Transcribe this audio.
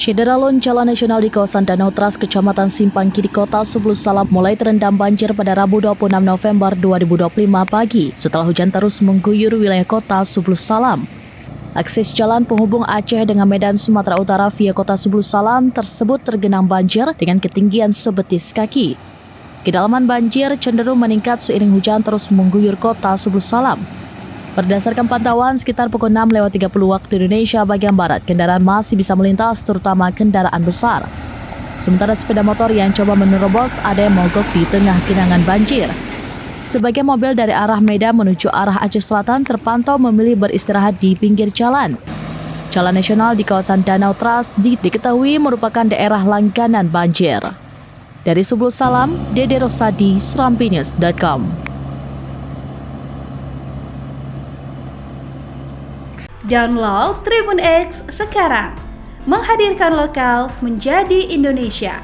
Syederalun Jalan Nasional di kawasan Danau Tras, Kecamatan Simpang Kiri, Kota Subul Salam mulai terendam banjir pada Rabu 26 November 2025 pagi setelah hujan terus mengguyur wilayah Kota Subul Salam. Akses jalan penghubung Aceh dengan Medan Sumatera Utara via Kota Subul Salam tersebut tergenang banjir dengan ketinggian sebetis kaki. Kedalaman banjir cenderung meningkat seiring hujan terus mengguyur Kota Subul Salam. Berdasarkan pantauan, sekitar pukul 6:30 waktu Indonesia bagian Barat, kendaraan masih bisa melintas, terutama kendaraan besar. Sementara sepeda motor yang coba menerobos ada yang mogok di tengah genangan banjir. Sebagian mobil dari arah Medan menuju arah Aceh Selatan terpantau memilih beristirahat di pinggir jalan. Jalan nasional di kawasan Danau Tras diketahui merupakan daerah langganan banjir. Dari Subul Salam, Dede Rosadi, serampinews.com. Download Tribun X sekarang, menghadirkan lokal menjadi Indonesia.